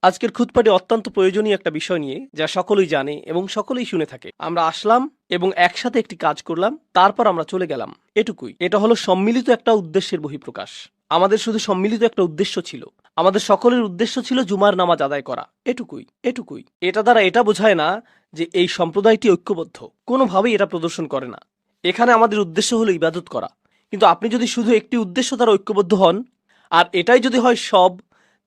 আজকের খুতপাটি অত্যন্ত প্রয়োজনীয় একটা বিষয় নিয়ে, যা সকলেই জানে এবং সকলেই শুনে থাকে। আমরা আসলাম এবং একসাথে একটি কাজ করলাম, তারপর আমরা চলে গেলাম, এটুকুই। এটা হলো সম্মিলিত একটা উদ্দেশ্যের বহিঃপ্রকাশ। আমাদের শুধু সম্মিলিত একটা উদ্দেশ্য ছিল। আমাদের সকলের উদ্দেশ্য ছিল জুমার নামাজ আদায় করা, এটুকুই এটুকুই। এটা দ্বারা এটা বোঝায় না যে এই সম্প্রদায়টি ঐক্যবদ্ধ, কোনোভাবেই এটা প্রদর্শন করে না। এখানে আমাদের উদ্দেশ্য হলো ইবাদত করা। কিন্তু আপনি যদি শুধু একটি উদ্দেশ্য দ্বারা ঐক্যবদ্ধ হন, আর এটাই যদি হয় সব,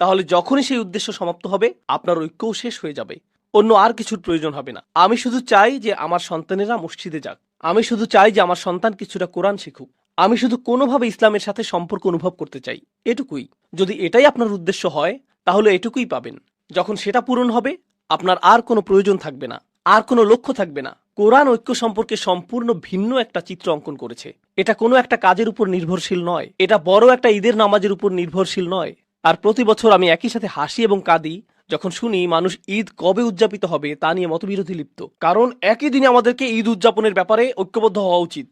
তাহলে যখনই সেই উদ্দেশ্য সমাপ্ত হবে, আপনার ঐক্যও শেষ হয়ে যাবে। অন্য আর কিছুর প্রয়োজন হবে না। আমি শুধু চাই যে আমার সন্তানেরা মসজিদে যাক। আমি শুধু চাই যে আমার সন্তান কিছুটা কোরআন শিখুক। আমি শুধু কোনোভাবে ইসলামের সাথে সম্পর্ক অনুভব করতে চাই, এটুকুই। যদি এটাই আপনার উদ্দেশ্য হয়, তাহলে এটুকুই পাবেন। যখন সেটা পূরণ হবে, আপনার আর কোনো প্রয়োজন থাকবে না, আর কোনো লক্ষ্য থাকবে না। কোরআন ঐক্য সম্পর্কে সম্পূর্ণ ভিন্ন একটা চিত্র অঙ্কন করেছে। এটা কোনো একটা কাজের উপর নির্ভরশীল নয়। এটা বড় একটা ঈদের নামাজের উপর নির্ভরশীল নয়। আর প্রতি বছর আমি একই সাথে হাসি এবং কাঁদি যখন শুনি মানুষ ঈদ কবে উদযাপিত হবে তা নিয়ে মতবিরোধী লিপ্ত। কারণ একই দিনে আমাদেরকে ঈদ উদযাপনের ব্যাপারে ঐক্যবদ্ধ হওয়া উচিত।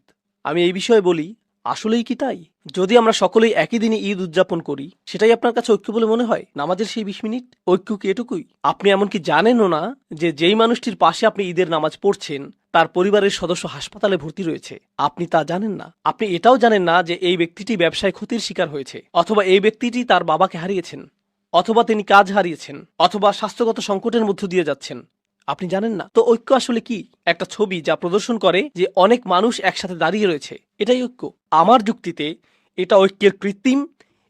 আমি এই বিষয়ে বলি, আসলেই কি তাই? যদি আমরা সকলেই একই দিনে ঈদ উদযাপন করি, সেটাই আপনার কাছে ঐক্য বলে মনে হয়? নামাজের সেই 20 মিনিট ঐক্য কি এটুকুই? আপনি এমনকি জানেনও না যে যেই মানুষটির পাশে আপনি ঈদের নামাজ পড়ছেন, তার পরিবারের সদস্য হাসপাতালে ভর্তি রয়েছে। আপনি তা জানেন না। আপনি এটাও জানেন না যে এই ব্যক্তিটি ব্যবসায় ক্ষতির শিকার হয়েছে, অথবা এই ব্যক্তিটি তার বাবাকে হারিয়েছেন, অথবা তিনি কাজ হারিয়েছেন, অথবা স্বাস্থ্যগত সংকটের মধ্য দিয়ে যাচ্ছেন। আপনি জানেন না। তো ঐক্য আসলে কি? একটা ছবি যা প্রদর্শন করে যে অনেক মানুষ একসাথে দাঁড়িয়ে রয়েছে, এটাই ঐক্য। আমার যুক্তিতে এটা ঐক্যের কৃত্রিম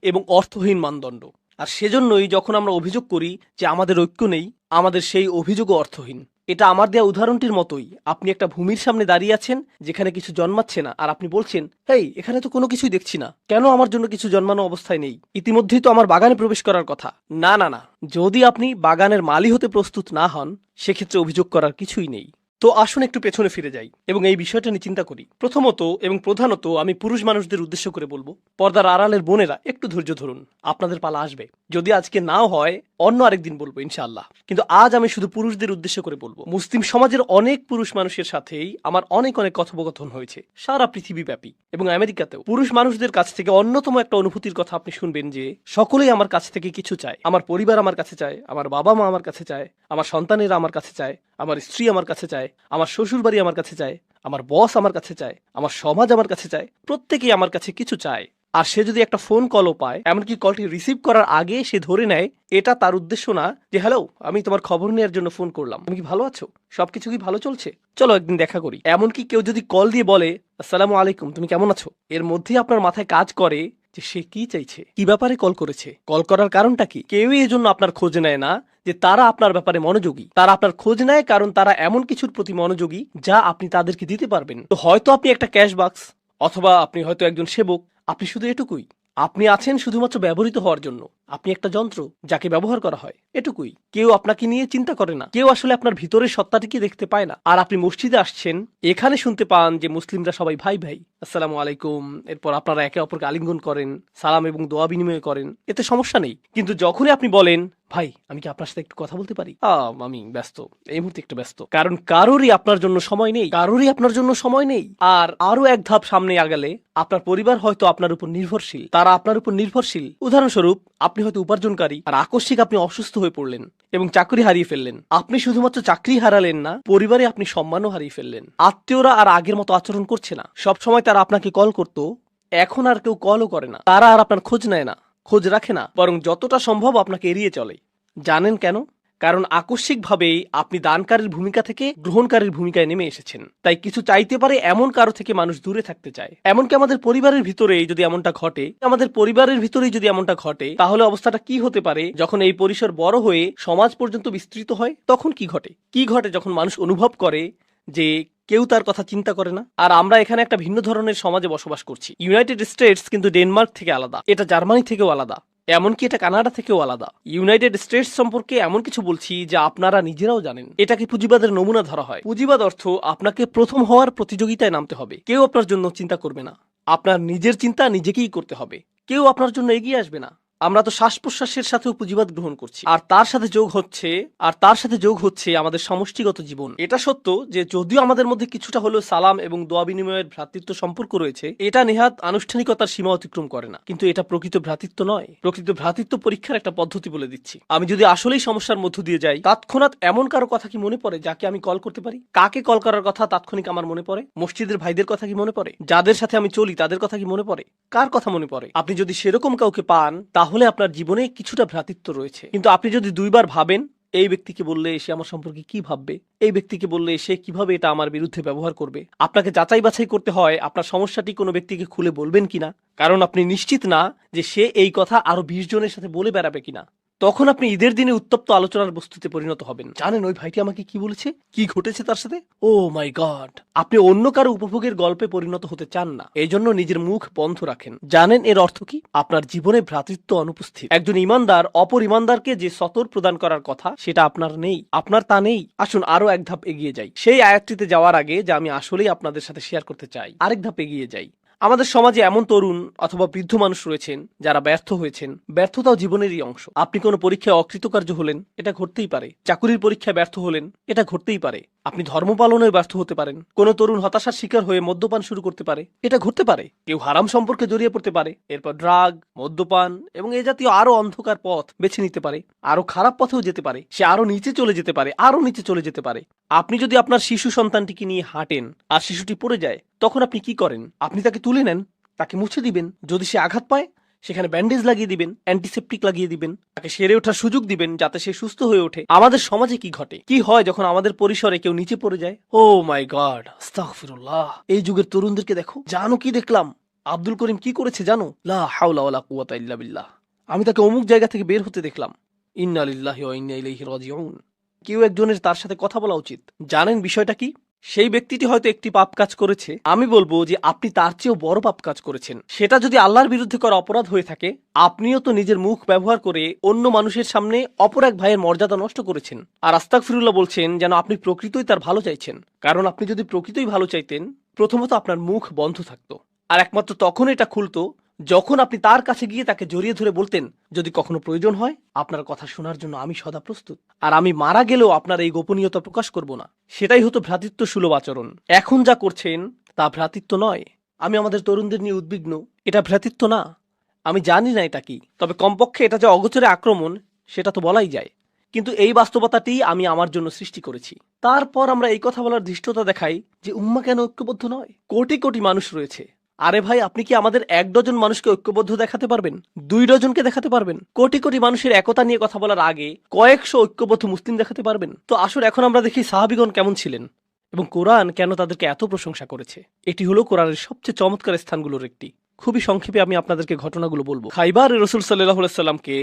এবং অর্থহীন মানদণ্ড। আর সেজন্যই যখন আমরা অভিযোগ করি যে আমাদের ঐক্য নেই, আমাদের সেই অভিযোগও অর্থহীন। এটা আমার দেয়া উদাহরণটির মতোই। আপনি একটা ভূমির সামনে দাঁড়িয়ে আছেন যেখানে কিছু জন্মাচ্ছে না, আর আপনি বলছেন, হেই, এখানে তো কোনো কিছুই দেখছি না, কেন আমার জন্য কিছু জন্মানো অবস্থায় নেই? ইতিমধ্যেই তো আমার বাগানে প্রবেশ করার কথা। না না না, যদি আপনি বাগানের মালি হতে প্রস্তুত না হন, সেক্ষেত্রে অভিযোগ করার কিছুই নেই। তো আসুন একটু পেছনে ফিরে যাই এবং এই বিষয়টা নিয়ে চিন্তা করি। প্রথমত এবং প্রধানত আমি পুরুষ মানুষদের উদ্দেশ্য করে বলবো, পর্দার আড়ালের বোনেরা একটু ধৈর্য ধরুন, আপনাদের পালা আসবে। যদি আজকে নাও হয়, অন্য আরেকদিন বলবো ইনশাআল্লাহ। কিন্তু আজ আমি শুধু পুরুষদের উদ্দেশ্য করে বলবো। মুসলিম সমাজের অনেক পুরুষ মানুষের সাথেই আমার অনেক অনেক কথোপকথন হয়েছে, সারা পৃথিবীব্যাপী এবং আমেরিকাতেও। পুরুষ মানুষদের কাছ থেকে অন্যতম একটা অনুভূতির কথা আপনি শুনবেন যে সকলেই আমার কাছ থেকে কিছু চায়। আমার পরিবার আমার কাছে চায়, আমার বাবা মা আমার কাছে চায়, আমার সন্তানেরা আমার কাছে চায়, আমার স্ত্রী আমার কাছে চায়, আমার শ্বশুর বাড়ি আমার কাছে চায়, আমার বস আমার কাছে চায়, আমার সমাজ আমার কাছে চায়। প্রত্যেকেই আমার কাছে কিছু চায়। আর সে যদি একটা ফোন কলও পায়, এমনকি কলটি রিসিভ করার আগে সে ধরে নেয় এটা তার উদ্দেশ্য না যে হ্যালো, আমি তোমার খবর নেওয়ার জন্য ফোন করলাম, তুমি কি ভালো আছো, সবকিছু কি ভালো চলছে, চলো একদিন দেখা করি। এমনকি কেউ যদি কল দিয়ে বলে আসসালামু আলাইকুম, তুমি কেমন আছো, এর মধ্যেই আপনার মাথায় কাজ করে যে সে কি চাইছে, কি ব্যাপারে কল করেছে, কল করার কারণটা কি। কেউই এজন্য আপনার খোঁজ নেয় না যে তারা আপনার ব্যাপারে মনোযোগী। তারা আপনার খোঁজ নেয় কারণ তারা এমন কিছুর প্রতি মনোযোগী যা আপনি তাদেরকে দিতে পারবেন। তো হয়তো আপনি একটা ক্যাশ বাক্স, অথবা আপনি হয়তো একজন সেবক। আপনি শুধু এটুকুই। আপনি আছেন শুধুমাত্র ব্যবহৃত হওয়ার জন্য। আপনি একটা যন্ত্র যাকে ব্যবহার করা হয়, এটুকুই। কেউ আপনাকে নিয়ে চিন্তা করে না। কেউ আসলে আপনার ভিতরের সত্তাটিকে দেখতে পায় না। আর আপনি মসজিদে আসছেন, এখানে শুনতে পান যে মুসলিমরা সবাই ভাই ভাই, আসসালামু আলাইকুম, এরপর আপনারা একে অপরকে আলিঙ্গন করেন, সালাম এবং দোয়া বিনিময় করেন, এতে সমস্যা নেই। কিন্তু যখনই আপনি বলেন ভাই, আমি কি আপনার সাথে একটু কথা বলতে পারি, আমি ব্যস্ত, এই মুহূর্তে একটু ব্যস্ত, কারণ কারোরই আপনার জন্য সময় নেই, কারোরই আপনার জন্য সময় নেই। আর আরো এক ধাপ সামনে আগালে আপনার পরিবার হয়তো আপনার উপর নির্ভরশীল, তারা আপনার উপর নির্ভরশীল। উদাহরণস্বরূপ, আপনি হয়তো উপার্জনকারী, আর আকস্মিক আপনি অসুস্থ হয়ে পড়লেন এবং চাকরি হারিয়ে ফেললেন। আপনি শুধুমাত্র চাকরি হারালেন না, পরিবারে আপনি সম্মানও হারিয়ে ফেললেন। আত্মীয়রা আর আগের মতো আচরণ করছে না। সবসময় তারা আপনাকে কল করতো, এখন আর কেউ কলও করে না। তারা আর আপনার খোঁজ নেয় না, খোঁজ রাখে না, বরং যতটা সম্ভব আপনাকে এড়িয়ে চলে। জানেন কেন? কারণ আকস্মিকভাবেই আপনি দানকারীর ভূমিকা থেকে গ্রহণকারীর ভূমিকায় নেমে এসেছেন। তাই কিছু চাইতে পারে এমন কারো থেকে মানুষ দূরে থাকতে চায়। এমনকি আমাদের পরিবারের ভিতরেই যদি এমনটা ঘটে, তাহলে অবস্থাটা কি হতে পারে যখন এই পরিসর বড় হয়ে সমাজ পর্যন্ত বিস্তৃত হয়? তখন কি ঘটে যখন মানুষ অনুভব করে যে কেউ তার কথা চিন্তা করে না। আর আমরা এখানে একটা ভিন্ন ধরনের সমাজে বসবাস করছি। ইউনাইটেড স্টেটস কিন্তু ডেনমার্ক থেকে আলাদা, এটা জার্মানি থেকেও আলাদা, এমনকি এটা কানাডা থেকেও আলাদা। ইউনাইটেড স্টেটস সম্পর্কে এমন কিছু বলছি যা আপনারা নিজেরাও জানেন। এটাকে পুঁজিবাদের নমুনা ধরা হয়। পুঁজিবাদ অর্থ আপনাকে প্রথম হওয়ার প্রতিযোগিতায় নামতে হবে। কেউ আপনার জন্য চিন্তা করবে না, আপনার নিজের চিন্তা নিজেকেই করতে হবে। কেউ আপনার জন্য এগিয়ে আসবে না, আমরা তো শ্বাস প্রশ্বাসের সাথেও পুঁজিবাদ গ্রহণ করছি, আর তার সাথে যোগ হচ্ছে আমাদের সমষ্টিগত জীবন। এটা সত্য যে যদিও আমাদের মধ্যে কিছুটা হলেও সালাম এবং দোয়া বিনিময়ের ভ্রাতৃত্ব সম্পর্ক রয়েছে, এটা নেহাত আনুষ্ঠানিকতার সীমা অতিক্রম করে না, কিন্তু এটা প্রকৃত ভ্রাতৃত্ব নয়। প্রকৃত ভ্রাতৃত্ব পরীক্ষার একটা পদ্ধতি বলে দিচ্ছি। আমি যদি আসলেই সমস্যার মধ্য দিয়ে যাই, তৎক্ষণাৎ এমন কারো কথা কি মনে পড়ে যাকে আমি কল করতে পারি? কাকে কল করার কথা তাৎক্ষণিক আমার মনে পড়ে? মসজিদের ভাইদের কথা কি মনে পড়ে? যাদের সাথে আমি চলি তাদের কথা কি মনে পড়ে? কার কথা মনে পড়ে? আপনি যদি সেরকম কাউকে পান, তাহলে আপনার জীবনে কিছুটা ভ্রাতৃত্ব রয়েছে। কিন্তু আপনি যদি দুইবার ভাবেন এই ব্যক্তিকে বললে সে আমার সম্পর্কে কি ভাববে, এই ব্যক্তিকে বললে সে কিভাবে এটা আমার বিরুদ্ধে ব্যবহার করবে, আপনাকে যাচাই বাছাই করতে হয় আপনার সমস্যাটি কোনো ব্যক্তিকে খুলে বলবেন কিনা, কারণ আপনি নিশ্চিত না যে সে এই কথা আরো 20 জনের সাথে বলে বেড়াবে কিনা। তখন আপনি ঈদের দিনে উত্তপ্ত আলোচনার বস্তুতে পরিণত হবেন। জানেন ওই ভাইটি আমাকে কি বলেছে, কি ঘটেছে তার সাথে? ও মাই গড! আপনি অন্য কারো উপভোগের গল্পে পরিণত হতে চান না, এই জন্য নিজের মুখ বন্ধ রাখেন। জানেন এর অর্থ কি? আপনার জীবনে ভ্রাতৃত্ব অনুপস্থিত। একজন ইমানদার অপর ইমানদারকে যে সতর প্রদান করার কথা সেটা আপনার নেই, আপনার তা নেই। আসুন আরো এক ধাপ এগিয়ে যাই। সেই আয়াতটিতে যাওয়ার আগে যা আমি আসলেই আপনাদের সাথে শেয়ার করতে চাই, আরেক ধাপ এগিয়ে যাই। আমাদের সমাজে এমন তরুণ অথবা বৃদ্ধ মানুষ রয়েছেন যারা ব্যর্থ হয়েছেন। ব্যর্থতাও জীবনেরই অংশ। আপনি কোনো পরীক্ষায় অকৃতকার্য হলেন, এটা ঘটতেই পারে। চাকুরির পরীক্ষায় ব্যর্থ হলেন, এটা ঘটতেই পারে। আপনি ধর্ম পালনে ব্যর্থ হতে পারেন। কোনো তরুণ হতাশার শিকার হয়ে মদ্যপান শুরু করতে পারে, এটা ঘটতে পারে। কেউ হারাম সম্পর্কে জড়িয়ে পড়তে পারে, এরপর ড্রাগ, মদ্যপান এবং এ জাতীয় আরো অন্ধকার পথ বেছে নিতে পারে। আরো খারাপ পথেও যেতে পারে, সে আরো নিচে চলে যেতে পারে, আরো নিচে চলে যেতে পারে। আপনি যদি আপনার শিশু সন্তানটিকে নিয়ে হাঁটেন আর শিশুটি পড়ে যায়, তখন আপনি কি করেন? আপনি তাকে তুলে নেন, তাকে মুছে দিবেন। যদি সে আঘাত পায়, সেখানে ব্যান্ডেজ লাগিয়ে দিবেন, অ্যান্টিসেপটিক লাগিয়ে দিবেন, তাকে সেরে ওঠার সুযোগ দিবেন যাতে সে সুস্থ হয়ে ওঠে। আমাদের সমাজে কি ঘটে, কি হয় যখন আমাদের পরিসরে কেউ নিচে পড়ে যায়? ও মাই গড, আস্তাগফিরুল্লাহ। এই যুগের তরুণদেরকে দেখো। জানো কি দেখলাম? আব্দুল করিম কি করেছে জানো? লা হাওলা ওয়ালা কুওয়াতা ইল্লা বিল্লাহ। আমি তাকে অমুক জায়গা থেকে বের হতে দেখলাম। ইন্না লিল্লাহি ওয়া ইন্না ইলাইহি রাজিউন। কেউ একজনের তার সাথে কথা বলা উচিত। জানেন বিষয়টা কি? সেই ব্যক্তিটি হয়তো একটি পাপ কাজ করেছে, আমি বলবো যে আপনি তার চেয়েও বড় পাপ কাজ করেছেন। সেটা যদি আল্লাহর বিরুদ্ধে করা অপরাধ হয়ে থাকে, আপনিও তো নিজের মুখ ব্যবহার করে অন্য মানুষের সামনে অপর এক ভাইয়ের মর্যাদা নষ্ট করেছেন। আর আস্তাগফিরুল্লাহ বলছেন যেন আপনি প্রকৃতই তার ভালো চাইছেন। কারণ আপনি যদি প্রকৃতই ভালো চাইতেন, প্রথমত আপনার মুখ বন্ধ থাকতো, আর একমাত্র তখন এটা খুলতো যখন আপনি তার কাছে গিয়ে তাকে জড়িয়ে ধরে বলতেন, যদি কখনো প্রয়োজন হয় আপনার কথা শোনার জন্য আমি সদা প্রস্তুত, আর আমি মারা গেলেও আপনার এই গোপনীয়তা প্রকাশ করব না। সেটাই হতো ভ্রাতৃত্ব সুলভ আচরণ। এখন যা করছেন তা ভ্রাতৃত্ব নয়। আমি আমাদের তরুণদের নিয়ে উদ্বিগ্ন। এটা ভ্রাতৃত্ব না। আমি জানি না এটা কি, তবে কমপক্ষে এটা যে অগোচরে আক্রমণ সেটা তো বলাই যায়। কিন্তু এই বাস্তবতাটি আমি আমার জন্য সৃষ্টি করেছি। তারপর আমরা এই কথা বলার ধৃষ্টতা দেখাই যে উম্মাহ কেন ঐক্যবদ্ধ নয়? কোটি কোটি মানুষ রয়েছে। আরে ভাই, আপনি কি আমাদের 1 ডজন মানুষকে ঐক্যবদ্ধ দেখাতে পারবেন? 2 ডজনকে দেখাতে পারবেন? কোটি কোটি মানুষের একতা নিয়ে কথা বলার আগে কয়েকশো ঐক্যবদ্ধ মুসলিম দেখাতে পারবেন? তো আসলে এখন আমরা দেখি সাহাবীগণ কেমন ছিলেন এবং কোরআন কেন তাদেরকে এত প্রশংসা করেছে। এটি হলো কোরআনের সবচেয়ে চমৎকার স্থানগুলোর একটি। খুবই সংক্ষেপে আমি আপনাদেরকে ঘটনাগুলো বলবো। খাইবারে রাসূল সাল্লাল্লাহু আলাইহি সাল্লামকে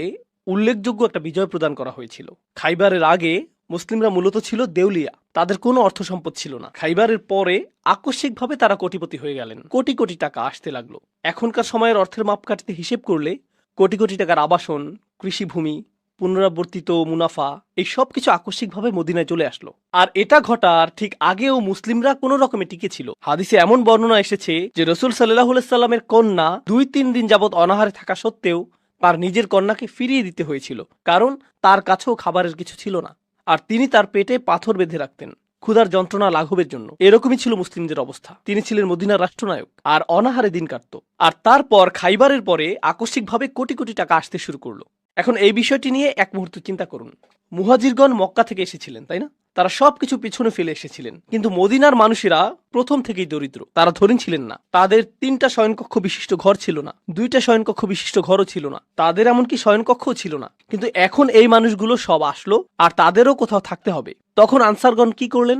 উল্লেখযোগ্য একটা বিজয় প্রদান করা হয়েছিল। খাইবারের আগে মুসলিমরা মূলত ছিল দেউলিয়া, তাদের কোনো অর্থ সম্পদ ছিল না। খাইবারের পরে আকস্মিকভাবে তারা কোটিপতি হয়ে গেলেন, কোটি কোটি টাকা আসতে লাগলো। এখনকার সময়ের অর্থের মাপকাঠিতে হিসেব করলে কোটি কোটি টাকার আবাসন, কৃষিভূমি, পুনরাবর্তিত মুনাফা, এই সব কিছু আকস্মিকভাবে মদিনায় চলে আসলো। আর এটা ঘটার ঠিক আগেও মুসলিমরা কোনো রকমে টিকে ছিল। হাদিসে এমন বর্ণনা এসেছে যে রাসূল সাল্লাল্লাহু আলাইহি সাল্লামের কন্যা 2-3 দিন যাবৎ অনাহারে থাকা সত্ত্বেও তার নিজের কন্যাকে ফিরিয়ে দিতে হয়েছিল, কারণ তার কাছেও খাবারের কিছু ছিল না, আর তিনি তার পেটে পাথর বেঁধে রাখতেন ক্ষুধার যন্ত্রণা লাঘবের জন্য। এরকমই ছিল মুসলিমদের অবস্থা। তিনি ছিলেন মদিনার রাষ্ট্রনায়ক আর অনাহারে দিন কাটত। আর তারপর খাইবারের পরে আকস্মিকভাবে কোটি কোটি টাকা আসতে শুরু করলো। এখন এই বিষয়টি নিয়ে এক মুহূর্ত চিন্তা করুন। মুহাজিরগণ মক্কা থেকে এসেছিলেন, তাই না? তারা সবকিছু পিছনে ফেলে এসেছিলেন, কিন্তু মদিনার মানুষেরা প্রথম থেকেই দরিদ্র। তারা ধনী ছিলেন না। তাদের 3টা শয়নকক্ষ বিশিষ্ট ঘর ছিল না, 2টা শয়নকক্ষ বিশিষ্ট ঘরও ছিল না, তাদের এমনকি শয়নকক্ষও ছিল না। কিন্তু এখন এই মানুষগুলো সব আসলো, আর তাদেরও কোথাও থাকতে হবে। তখন আনসারগণ কি করলেন?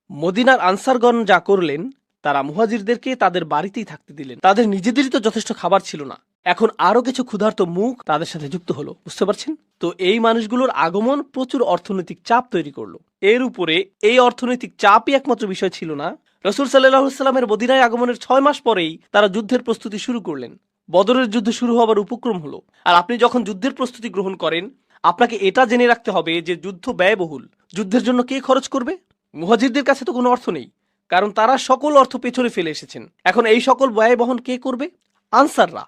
মদিনার আনসারগণ যা করলেন, তারা মুহাজিরদেরকে তাদের বাড়িতেই থাকতে দিলেন। তাদের নিজেদেরই তো যথেষ্ট খাবার ছিল না, এখন আরো কিছু ক্ষুধার্ত মুখ তাদের সাথে যুক্ত হলো। বুঝতে পারছেন তো? এই মানুষগুলোর আগমন প্রচুর অর্থনৈতিক চাপ তৈরি করলো। এর উপরে এই অর্থনৈতিক চাপই একমাত্র বিষয় ছিল না। রাসূল সাল্লাল্লাহু আলাইহি সাল্লামের মদিনায় আগমনের 6 মাস পরেই তারা যুদ্ধের প্রস্তুতি শুরু করলেন। বদরের যুদ্ধ শুরু হবার উপক্রম হলো। আর আপনি যখন যুদ্ধের প্রস্তুতি গ্রহণ করেন, আপনাকে এটা জেনে রাখতে হবে যে যুদ্ধ ব্যয়বহুল। যুদ্ধের জন্য কে খরচ করবে? মুহাজিরদের কাছে তো কোনো অর্থ নেই, কারণ তারা সকল অর্থ পেছনে ফেলে এসেছেন। এখন এই সকল ব্যয় বহন কে করবে? আনসাররা।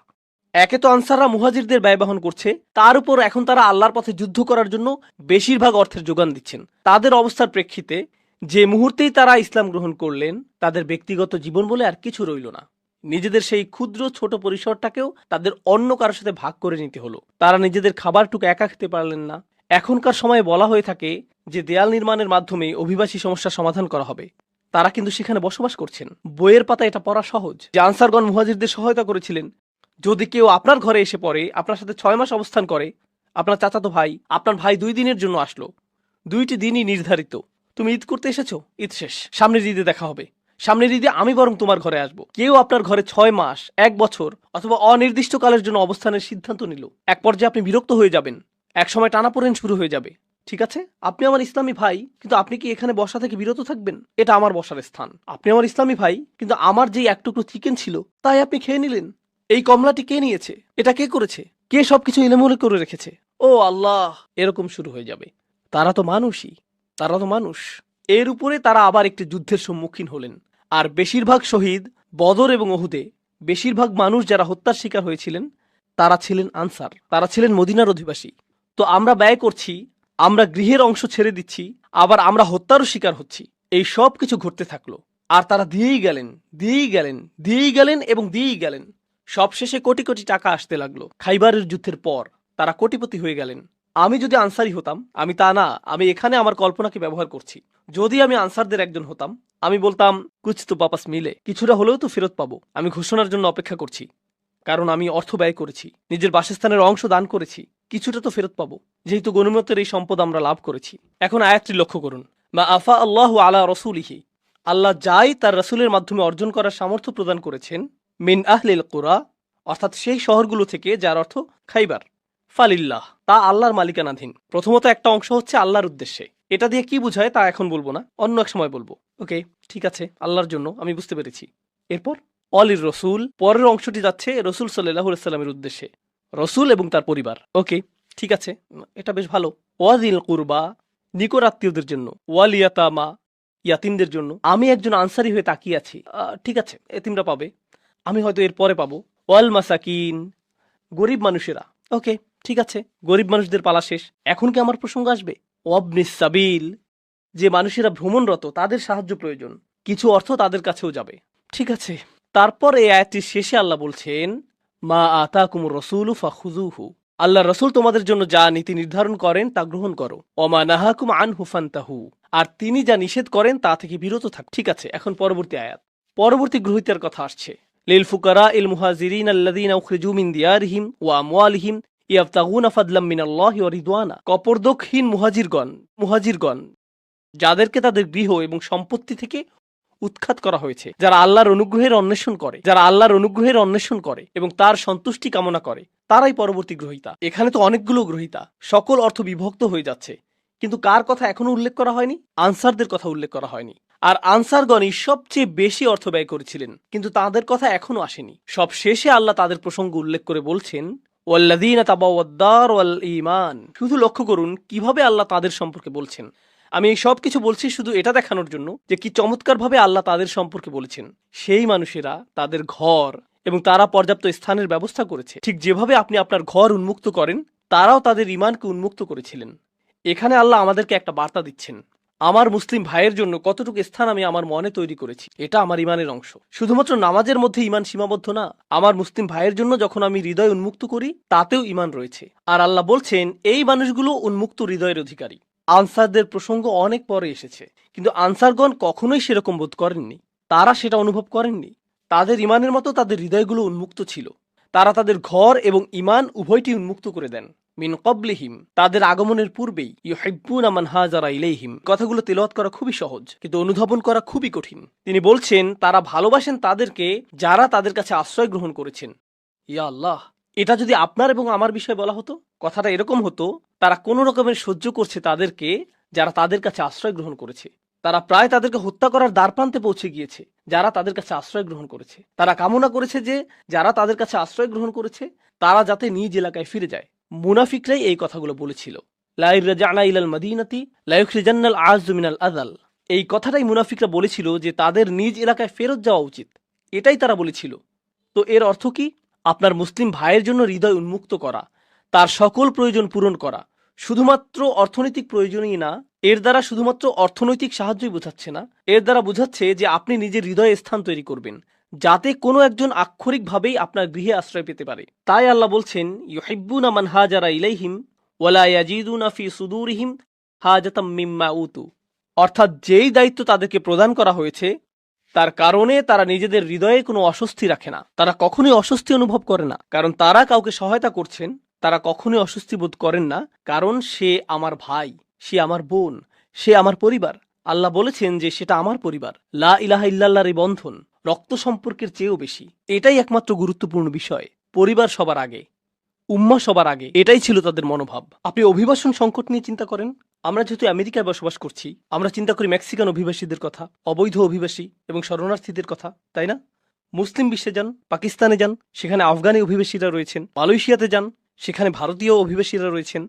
একে তো আনসাররা মুহাজিরদের ব্যয় বহন করছে, তার উপর এখন তারা আল্লাহর পথে যুদ্ধ করার জন্য বেশিরভাগ অর্থের যোগান দিচ্ছেন। তাদের অবস্থার প্রেক্ষিতে যে মুহূর্তেই তারা ইসলাম গ্রহণ করলেন, তাদের ব্যক্তিগত জীবন বলে আর কিছু রইল না। নিজেদের সেই ক্ষুদ্র ছোট পরিসরটাকেও তাদের অন্য কারোর সাথে ভাগ করে নিতে হলো। তারা নিজেদের খাবারটুকু একা খেতে পারলেন না। এখনকার সময়ে বলা হয়ে থাকে যে দেয়াল নির্মাণের মাধ্যমে অভিবাসী সমস্যার সমাধান করা হবে। তারা কিন্তু সেখানে বসবাস করছেন। বইয়ের পাতা এটা পড়া সহজ যে আনসারগণ মুহাজিরদের সহায়তা করেছিলেন। যদি কেউ আপনার ঘরে এসে পড়ে, আপনার সাথে 6 মাস অবস্থান করে, আপনার চাচাতো ভাই, আপনার ভাই 2 দিনের জন্য আসলো, 2টি দিনই নির্ধারিত। তুমি ঈদ করতে এসেছো, ঈদ শেষ, সামনের ঈদে দেখা হবে, সামনের ঈদে আমি বরং তোমার ঘরে আসবো। কেউ আপনার ঘরে 6 মাস, 1 বছর অথবা অনির্দিষ্টকালের জন্য অবস্থানের সিদ্ধান্ত নিল। এক পর্যায়ে আপনি বিরক্ত হয়ে যাবেন, এক সময় টানাপোড়েন শুরু হয়ে যাবে। ঠিক আছে, আপনি আমার ইসলামী ভাই, কিন্তু আপনি কি এখানে বসা থেকে বিরত থাকবেন? এটা আমার বসার স্থান। আপনি আমার ইসলামী ভাই, কিন্তু আমার যেই এক টুকরো চিকেন ছিল তাই আপনি খেয়ে নিলেন। এই কমলাটি কে নিয়েছে? এটা কে করেছে? কে সবকিছু এলোমেলো করে রেখেছে? ও আল্লাহ, এরকম শুরু হয়ে যাবে। তারা তো মানুষই, তারা তো মানুষ। এর উপরে তারা আবার একটি যুদ্ধের সম্মুখীন হলেন। আর বেশিরভাগ শহীদ বদর এবং উহুদে, বেশিরভাগ মানুষ যারা হত্যার শিকার হয়েছিলেন, তারা ছিলেন আনসার, তারা ছিলেন মদিনার অধিবাসী। তো আমরা ব্যয় করছি, আমরা গৃহের অংশ ছেড়ে দিচ্ছি, আবার আমরা হত্যারও শিকার হচ্ছি। এই সব কিছু ঘটতে থাকলো। আর তারা দিয়েই গেলেন, দিয়েই গেলেন, দিয়েই গেলেন এবং দিয়েই গেলেন। সবশেষে কোটি কোটি টাকা আসতে লাগলো। খাইবারের যুদ্ধের পর তারা কোটিপতি হয়ে গেলেন। আমি যদি আনসারি হতাম, আমি তা না, আমি এখানে আমার কল্পনাকে ব্যবহার করছি, যদি আমি আনসারদের একজন হতাম, আমি বলতাম কুছ তো বাপাস মিলে, কিছুটা হলেও তো ফেরত পাবো। আমি ঘোষণার জন্য অপেক্ষা করছি, কারণ আমি অর্থ ব্যয় করেছি, নিজের বাসস্থানের অংশ দান করেছি, কিছুটা তো ফেরত পাবো, যেহেতু গনিমতের এই সম্পদ আমরা লাভ করেছি। এখন আয়াতটি লক্ষ্য করুন, মা আফা আল্লাহু আলা রাসূলিহি, আল্লাহ যাই তার রাসূলের মাধ্যমে অর্জন করার সামর্থ্য প্রদান করেছেন, মিন আহলিল কুরা, অর্থাৎ সেই শহরগুলো থেকে, যার অর্থ খাইবার, ফালিল্লাহ, তা আল্লাহর মালিকানাধীন। প্রথমত একটা অংশ হচ্ছে আল্লাহর উদ্দেশ্যে। এটা দিয়ে কি বোঝায় তা এখন বলবো না, অন্য এক সময় বলবো। ওকে, ঠিক আছে, আল্লাহর জন্য, আমি বুঝতে পেরেছি। এরপর অলির রসুল, পরের অংশটি যাচ্ছে রসুল সাল্লাল্লাহু আলাইহি সাল্লামের উদ্দেশ্যে, রসুল এবং তার পরিবার। ওকে, ঠিক আছে, এটা বেশ ভালো। ওয়াজিল কুরবা, নিকট আত্মীয়দের জন্য, ওয়াল ইয়াতামা, ইয়াতিমদের জন্য। আমি একজন আনসারি হয়ে তাকিয়ে আছি, ঠিক আছে, এতিমরা পাবে, আমি হয়তো এর পরে পাবো। ওয়াল মাসাকিন, গরিব মানুষেরা। ওকে, ঠিক আছে, গরিব মানুষদের পালা শেষ। এখন কি আমার প্রসঙ্গ আসবে? ওয়াবনিস সাবিল, যে মানুষেরা ভ্রমণরত, তাদের সাহায্য প্রয়োজন, কিছু অর্থ তাদের কাছেও যাবে। ঠিক আছে, তারপর এই আয়াতটির শেষে আল্লাহ বলছেন, মা আতাকুমুর রাসূলু ফাখুযুহু, আল্লাহ রসুল তোমাদের জন্য যা নীতি নির্ধারণ করেন তা গ্রহণ করো। ওমা নাহাকুম আনহু ফান্তাহু, আর তিনি যা নিষেধ করেন তা থেকে বিরত থাক। ঠিক আছে, এখন পরবর্তী আয়াত, পরবর্তী গ্রহীতার কথা আসছে। লিল ফুকারা ইল মুহাজিরিন আল্লাযীনা উখরিজু মিন দিয়ারিহিম ওয়া আমওয়ালিহিম ইয়াবতাগুনা ফাদলাম মিনাল্লাহি ওয়া রিদওয়ানা, কপরদকহীন মুহাজিরগণ, যাদেরকে তাদের গৃহ এবং সম্পত্তি থেকে উৎখাত করা হয়েছে, যারা আল্লাহর অনুগ্রহের অন্বেষণ করে এবং তার সন্তুষ্টি কামনা করে, তারাই পরবর্তী গ্রহীতা। এখানে তো অনেকগুলো গ্রহীতা, সকল অর্থ বিভক্ত হয়ে যাচ্ছে, কিন্তু কার কথা এখনো উল্লেখ করা হয়নি? আনসারদের কথা উল্লেখ করা হয়নি। আর আনসারগণই সবচেয়ে বেশি অর্থ ব্যয় করেছিলেন, কিন্তু তাদের কথা এখনো আসেনি। সব শেষে আল্লাহ তাদের প্রসঙ্গ উল্লেখ করে বলছেন, ওয়াল্লাযীনা তাবাওয়াদ-দার ওয়াল ঈমান। শুধু লক্ষ্য করুন কিভাবে আল্লাহ তাদের সম্পর্কে বলছেন। আমি এই সব কিছু বলছি শুধু এটা দেখানোর জন্য যে কি চমৎকারভাবে আল্লাহ তাদের সম্পর্কে বলেছেন। সেই মানুষেরা তাদের ঘর এবং তারা পর্যাপ্ত স্থানের ব্যবস্থা করেছে, ঠিক যেভাবে আপনি আপনার ঘর উন্মুক্ত করেন, তারাও তাদের ঈমানকে উন্মুক্ত করেছিলেন। এখানে আল্লাহ আমাদেরকে একটা বার্তা দিচ্ছেন, আমার মুসলিম ভাইয়ের জন্য কতটুকু স্থান আমি আমার মনে তৈরি করেছি, এটা আমার ঈমানের অংশ। শুধুমাত্র নামাজের মধ্যে ঈমান সীমাবদ্ধ না, আমার মুসলিম ভাইয়ের জন্য যখন আমি হৃদয় উন্মুক্ত করি, তাতেও ঈমান রয়েছে। আর আল্লাহ বলছেন এই মানুষগুলো উন্মুক্ত হৃদয়ের অধিকারী। আনসারদের প্রসঙ্গ অনেক পরে এসেছে, কিন্তু আনসারগণ কখনোই সেরকম বোধ করেননি, তারা সেটা অনুভব করেননি। তাদের ঈমানের মতো তাদের হৃদয়গুলো উন্মুক্ত ছিল। তারা তাদের ঘর এবং ঈমান উভয়টি উন্মুক্ত করে দেন। মিন ক্বাবলিহিম, তাদের আগমনের পূর্বেই, ইউহিব্বুনা মান হাজারা ইলাইহিম। কথাগুলো তেলাওয়াত করা খুবই সহজ, কিন্তু অনুধাবন করা খুবই কঠিন। তিনি বলছেন তারা ভালোবাসেন তাদেরকে যারা তাদের কাছে আশ্রয় গ্রহণ করেছেন। ইয়া আল্লাহ, এটা যদি আপনার এবং আমার বিষয়ে বলা হতো, কথাটা এরকম হতো, তারা কোনো রকমের সহ্য করছে তাদেরকে যারা তাদের কাছে আশ্রয় গ্রহণ করেছে। তারা প্রায় তাদেরকে হত্যা করার দ্বারপ্রান্তে পৌঁছে গিয়েছে যারা তাদের কাছে আশ্রয় গ্রহণ করেছে। তারা কামনা করেছে যে যারা তাদের কাছে আশ্রয় গ্রহণ করেছে তারা যাতে নিজ এলাকায় ফিরে যায়। মুনাফিকরাই এই কথাগুলো বলেছিল, লা ইরজা'না ইলাল মাদিনাতি লা ইখরিজান্নাল আ'যু মিনাল আযাল। এই কথাটাই মুনাফিকরা বলেছিল যে তাদের নিজ এলাকায় ফেরত যাওয়া উচিত, এটাই তারা বলেছিল। তো এর অর্থ কি? আপনার মুসলিম ভাইয়ের জন্য হৃদয় উন্মুক্ত করা, তার সকল প্রয়োজন পূরণ করা। শুধুমাত্র অর্থনৈতিক প্রয়োজনই না, এর দ্বারা শুধুমাত্র অর্থনৈতিক সাহায্যই বোঝাচ্ছে না, এর দ্বারা বোঝাচ্ছে যে আপনি নিজের হৃদয়ে স্থান তৈরি করবেন, যাতে কোনো একজন আক্ষরিকভাবেই আপনার গৃহে আশ্রয় পেতে পারে। তাই আল্লাহ বলছেন, ইউহিব্বুনা মান হাজারা ইলাইহিম ওয়ালা ইয়াজিদুনা ফি সুদুরিহিম হাজাতাম মিম্মা উতু। অর্থাৎ যেই দায়িত্ব তাদেরকে প্রদান করা হয়েছে তার কারণে তারা নিজেদের হৃদয়ে কোনো অস্বস্তি রাখে না, তারা কখনোই অস্বস্তি অনুভব করে না, কারণ তারা কাউকে সহায়তা করছেন। তারা কখনোই অস্বস্তি বোধ করেন না, কারণ সে আমার ভাই, সে আমার বোন, সে আমার পরিবার। আল্লাহ বলেছেন যে সেটা আমার পরিবার। লা ইলাহা ইল্লাল্লাহর এই বন্ধন রক্ত সম্পর্কের চেয়েও বেশি। এটাই একমাত্র গুরুত্বপূর্ণ বিষয়। পরিবার সবার আগে, উম্মাহ সবার আগে, এটাই ছিল তাদের মনোভাব। আপনি অভিবাসন সংকট নিয়ে চিন্তা করেন। আমরা যেহেতু আমেরিকায় বসবাস করছি, আমরা চিন্তা করি মেক্সিকান অভিবাসীদের কথা, অবৈধ অভিবাসী এবং শরণার্থীদের কথা, তাই না? মুসলিম বিশ্বে যান, পাকিস্তানে যান, সেখানে আফগানি অভিবাসীরা রয়েছেন। মালয়েশিয়াতে যান, সেখানে ভারতীয় অভিবাসীরা রয়েছেন,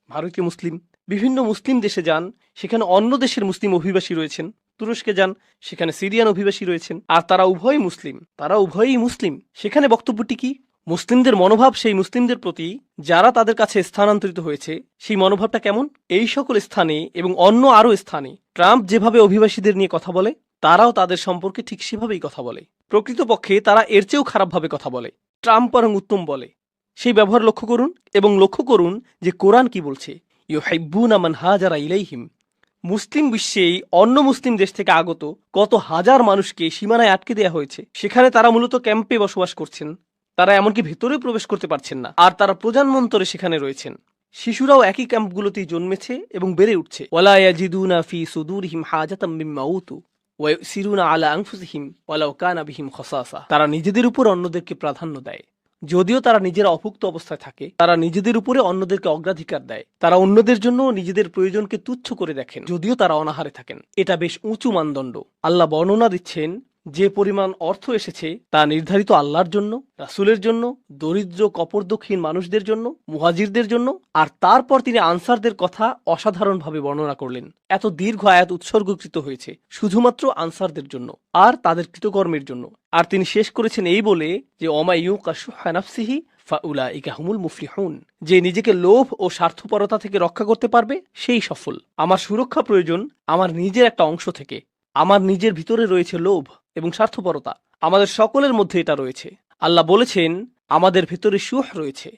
ভারতীয় মুসলিম। বিভিন্ন মুসলিম দেশে যান, সেখানে অন্য দেশের মুসলিম অভিবাসী রয়েছেন। তুরস্কে যান, সেখানে সিরিয়ান অভিবাসী রয়েছেন, আর তারা উভয়ই মুসলিম, তারা উভয়ই মুসলিম। সেখানে বক্তব্যটি কি? মুসলিমদের মনোভাব সেই মুসলিমদের প্রতি যারা তাদের কাছে স্থানান্তরিত হয়েছে, সেই মনোভাবটা কেমন? এই সকল স্থানে এবং অন্য আরও স্থানে ট্রাম্প যেভাবে অভিবাসীদের নিয়ে কথা বলে, তারাও তাদের সম্পর্কে ঠিক সেভাবেই কথা বলে। প্রকৃতপক্ষে তারা এর চেয়েও খারাপভাবে কথা বলে। ট্রাম্প বরং উত্তম বলে। সেই ব্যবহার লক্ষ্য করুন এবং লক্ষ্য করুন যে কোরআন কি বলছে। ইউহিব্বুনা মান হাজারা ইলাইহিম। মুসলিম বিশ্বেই অন্য মুসলিম দেশ থেকে আগত কত হাজার মানুষকে সীমানায় আটকে দেওয়া হয়েছে। সেখানে তারা মূলত ক্যাম্পে বসবাস করছেন, তারা এমনকি ভেতরে প্রবেশ করতে পারছেন না, আর তারা প্রজন্মান্তরে সেখানে রয়েছেন। শিশুরাও একই ক্যাম্পগুলোতেই জন্মেছে এবং বেড়ে উঠছে। ওয়ালা ইয়াজিদুনা ফি সুদুরিহিম হাজাতাম মিম্মা উতু ওয়া ইউসিরুনা আলা আনফুসিহিম ওয়ালাউ কানা বিহিম খাসাসা। তারা নিজেদের উপর অন্যদেরকে প্রাধান্য দেয়, যদিও তারা নিজেরা অভুক্ত অবস্থায় থাকে। তারা নিজেদের উপরে অন্যদেরকে অগ্রাধিকার দেয়। তারা অন্যদের জন্য নিজেদের প্রয়োজনকে তুচ্ছ করে দেখেন, যদিও তারা অনাহারে থাকেন। এটা বেশ উঁচু মানদণ্ড। আল্লাহ বর্ণনা দিচ্ছেন, যে পরিমাণ অর্থ এসেছে তা নির্ধারিত আল্লাহর জন্য, রাসূলের জন্য, দরিদ্র কপরদক্ষিণ মানুষদের জন্য, মুহাজিরদের জন্য, আর তারপর তিনি আনসারদের কথা অসাধারণভাবে বর্ণনা করলেন। এত দীর্ঘ আয়াত উৎসর্গকৃত হয়েছে শুধুমাত্র আনসারদের জন্য আর তাদের কৃতকর্মের জন্য। আর তিনি শেষ করেছেন এই বলে যে ওমা ইউকা শুহা নাফসিহি ফাউলাইকা হুমুল মুফলিহুন। যে নিজেকে লোভ ও স্বার্থপরতা থেকে রক্ষা করতে পারবে সেই সফল। আমার সুরক্ষা প্রয়োজন আমার নিজের একটা অংশ থেকে। আমার নিজের ভিতরে রয়েছে লোভ এবং স্বার্থপরতা, আমাদের সকলের মধ্যে এটা রয়েছে। আল্লাহ বলেছেন আমাদের ভিতরে সুহ রয়েছে,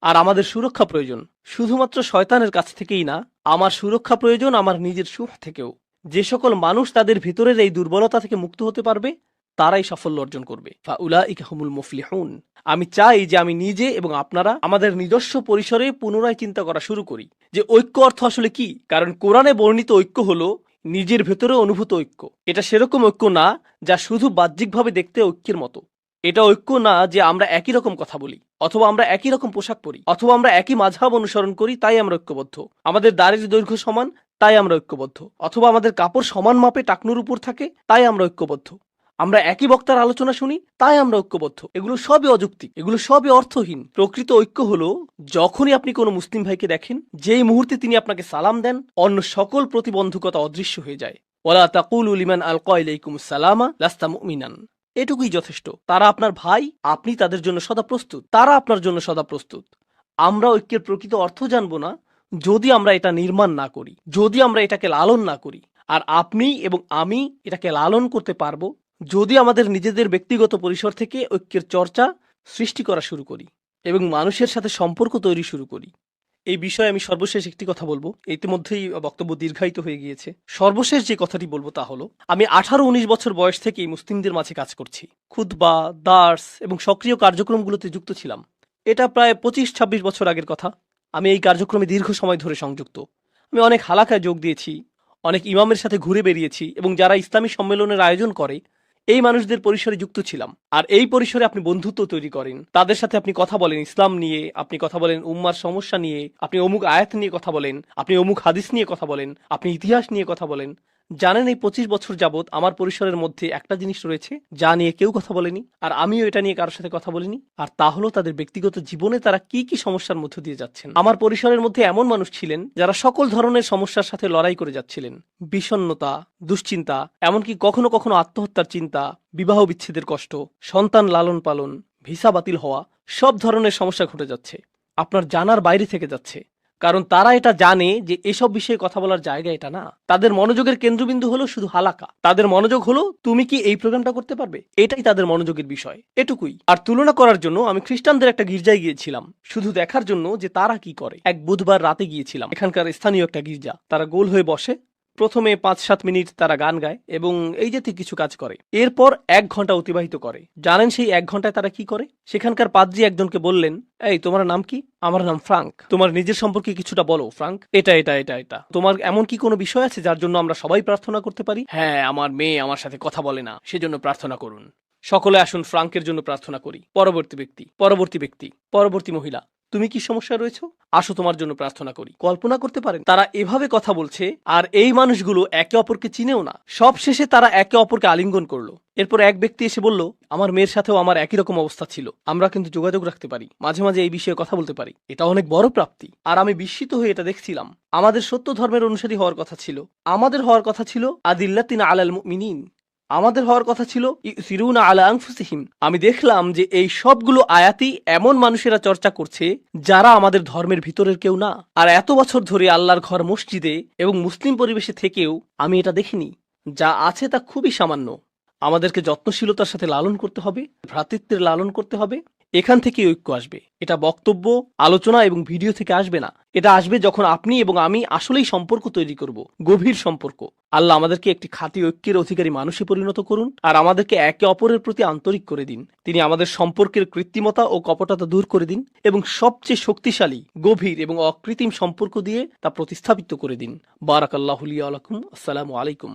আর আমাদের সুরক্ষা প্রয়োজন শুধুমাত্র শয়তানের কাছ থেকেই না, আমার সুরক্ষা প্রয়োজন আমার নিজের সুহ থেকেও। যে সকল মানুষ তাদের ভিতরের এই দুর্বলতা থেকে মুক্ত হতে পারবে তারাই সাফল্য অর্জন করবে। ফাউলাইকা হুমুল মুফলিহুন। আমি চাই যে আমি নিজে এবং আপনারা আমাদের নিজস্ব পরিসরে পুনরায় চিন্তা করা শুরু করি যে ঐক্য অর্থ আসলে কি। কারণ কোরআনে বর্ণিত ঐক্য হলো নিজের ভেতরে অনুভূত ঐক্য। এটা সেরকম ঐক্য না যা শুধু বাহ্যিকভাবে দেখতে ঐক্যের মতো। এটা ঐক্য না যে আমরা একই রকম কথা বলি, অথবা আমরা একই রকম পোশাক পরি, অথবা আমরা একই মাযহাব অনুসরণ করি তাই আমরা ঐক্যবদ্ধ, আমাদের দাড়ির দৈর্ঘ্য সমান তাই আমরা ঐক্যবদ্ধ, অথবা আমাদের কাপড় সমান মাপে টাকনুর উপর থাকে তাই আমরা ঐক্যবদ্ধ, আমরা একই বক্তার আলোচনা শুনি তাই আমরা ঐক্যবদ্ধ। এগুলো সবই অযৌক্তিক, এগুলো সবই অর্থহীন। প্রকৃত ঐক্য হলো যখনই আপনি কোনো মুসলিম ভাইকে দেখেন, যেই মুহূর্তে তিনি আপনাকে সালাম দেন অন্য সকল প্রতিবন্ধকতা অদৃশ্য হয়ে যায়। ওয়ালা তাকুলু লিমান আলকা ইলাইকুমুস সালামা লাস্তা মুমিনান। এটুকুই যথেষ্ট। তারা আপনার ভাই, আপনি তাদের জন্য সদা প্রস্তুত, তারা আপনার জন্য সদা প্রস্তুত। আমরা ঐক্যের প্রকৃত অর্থ জানবো না যদি আমরা এটা নির্মাণ না করি, যদি আমরা এটাকে লালন না করি। আর আপনি এবং আমি এটাকে লালন করতে পারবো যদি আমাদের নিজেদের ব্যক্তিগত পরিসর থেকে ঐক্যের চর্চা সৃষ্টি করা শুরু করি এবং মানুষের সাথে সম্পর্ক তৈরি শুরু করি। এই বিষয়ে আমি সর্বশেষ একটি কথা বলবো, ইতিমধ্যেই বক্তব্য দীর্ঘায়িত হয়ে গিয়েছে। সর্বশেষ যে কথাটি বলবো তা হলো, আমি 18-19 বছর বয়স থেকেই মুসলিমদের মাঝে কাজ করছি। খুতবা, দার্স এবং সক্রিয় কার্যক্রমগুলোতে যুক্ত ছিলাম। এটা প্রায় 25-26 বছর আগের কথা। আমি এই কার্যক্রমে দীর্ঘ সময় ধরে সংযুক্ত। আমি অনেক হালাকায় যোগ দিয়েছি, অনেক ইমামের সাথে ঘুরে বেরিয়েছি এবং যারা ইসলামী সম্মেলনের আয়োজন করে এই মানুষদের পরিসরে যুক্ত ছিলাম। আর এই পরিসরে আপনি বন্ধুত্ব তৈরি করেন, তাদের সাথে আপনি কথা বলেন ইসলাম নিয়ে, আপনি কথা বলেন উম্মার সমস্যা নিয়ে, আপনি অমুক আয়াত নিয়ে কথা বলেন, আপনি অমুক হাদিস নিয়ে কথা বলেন, আপনি ইতিহাস নিয়ে কথা বলেন। জানেন এই 25 বছর যাবৎ আমার পরিসরের মধ্যে একটা জিনিস রয়েছে যা নিয়ে কেউ কথা বলেনি, আর আমিও এটা নিয়ে কারোর সাথে কথা বলিনি। আর তা হলো তাদের ব্যক্তিগত জীবনে তারা কি কি সমস্যার মধ্য দিয়ে যাচ্ছেন। আমার পরিসরের মধ্যে এমন মানুষ ছিলেন যারা সকল ধরনের সমস্যার সাথে লড়াই করে যাচ্ছিলেন। বিষণ্ণতা, দুশ্চিন্তা, এমনকি কখনো কখনো আত্মহত্যার চিন্তা, বিবাহ বিচ্ছেদের কষ্ট, সন্তান লালন পালন, ভিসা বাতিল হওয়া, সব ধরনের সমস্যা ঘটে যাচ্ছে, আপনার জানার বাইরে থেকে যাচ্ছে। কারণ তারা এটা জানে যে এসব বিষয়ে কথা বলার জায়গা এটা না। তাদের মনোযোগের কেন্দ্রবিন্দু হলো শুধু হালাকা। তাদের মনোযোগ হলো তুমি কি এই প্রোগ্রামটা করতে পারবে, এটাই তাদের মনোযোগের বিষয়, এটুকুই। আর তুলনা করার জন্য আমি খ্রিস্টানদের একটা গির্জায় গিয়েছিলাম শুধু দেখার জন্য যে তারা কি করে। এক বুধবার রাতে গিয়েছিলাম, এখানকার স্থানীয় একটা গির্জা। তারা গোল হয়ে বসে, প্রথমে ৫-৭ মিনিট তারা গান গায় এবং এই জাতীয় কিছু কাজ করে। এরপর ১ ঘন্টা অতিবাহিত করে। জানেন সেই ১ ঘন্টায় তারা কি করে? সেখানকার পাদ্রী একজনকে বললেন, এই তোমার নাম কি? আমার নাম ফ্রাঙ্ক। তোমার নিজের সম্পর্কে কিছুটা বলো ফ্রাঙ্ক। এটা তোমার এমন কি কোনো বিষয় আছে যার জন্য আমরা সবাই প্রার্থনা করতে পারি? হ্যাঁ, আমার মেয়ে আমার সাথে কথা বলে না, সেজন্য প্রার্থনা করুন। সকলে আসুন ফ্রাঙ্কের জন্য প্রার্থনা করি। পরবর্তী মহিলা, তুমি কি সমস্যায় রয়েছো? আসো তোমার জন্য প্রার্থনা করি। কল্পনা করতে পারেন তারা এভাবে কথা বলছে, আর এই মানুষগুলো একে অপরকে চিনেও না। সব শেষে তারা একে অপরকে আলিঙ্গন করলো। এরপর এক ব্যক্তি এসে বলল, আমার মেয়ের সাথেও আমার একই রকম অবস্থা ছিল, আমরা কিন্তু যোগাযোগ রাখতে পারি, মাঝে মাঝে এই বিষয়ে কথা বলতে পারি, এটা অনেক বড় প্রাপ্তি। আর আমি বিস্মিত হয়ে এটা দেখছিলাম। আমাদের সত্য ধর্মের অনুসারী হওয়ার কথা ছিল আদিল্লাতিন আলাল মুমিনিন, আমাদের হওয়ার কথা ছিল ইউসিরুনা আলা আনফুসিহিম। আমি দেখলাম যে এই সবগুলো আয়াতই এমন মানুষেরা চর্চা করছে যারা আমাদের ধর্মের ভিতরের কেউ না। আর এত বছর ধরে আল্লাহর ঘর মসজিদে এবং মুসলিম পরিবেশে থেকেও আমি এটা দেখিনি। যা আছে তা খুবই সামান্য। আমাদেরকে যত্নশীলতার সাথে লালন করতে হবে, ভ্রাতৃত্বের লালন করতে হবে। এখান থেকে ঐক্য আসবে। এটা বক্তব্য, আলোচনা এবং ভিডিও থেকে আসবে না। এটা আসবে যখন আপনি এবং আমি আসলেই সম্পর্ক তৈরি করব, গভীর সম্পর্ক। আল্লাহ আমাদেরকে একটি খাঁটি ঐক্যের অধিকারী মানুষে পরিণত করুন, আর আমাদেরকে একে অপরের প্রতি আন্তরিক করে দিন। তিনি আমাদের সম্পর্কের কৃত্রিমতা ও কপটতা দূর করে দিন এবং সবচেয়ে শক্তিশালী, গভীর এবং অকৃত্রিম সম্পর্ক দিয়ে তা প্রতিস্থাপিত করে দিন। বারাকাল্লাহু লি ওয়া লাকুম। আসসালামু আলাইকুম।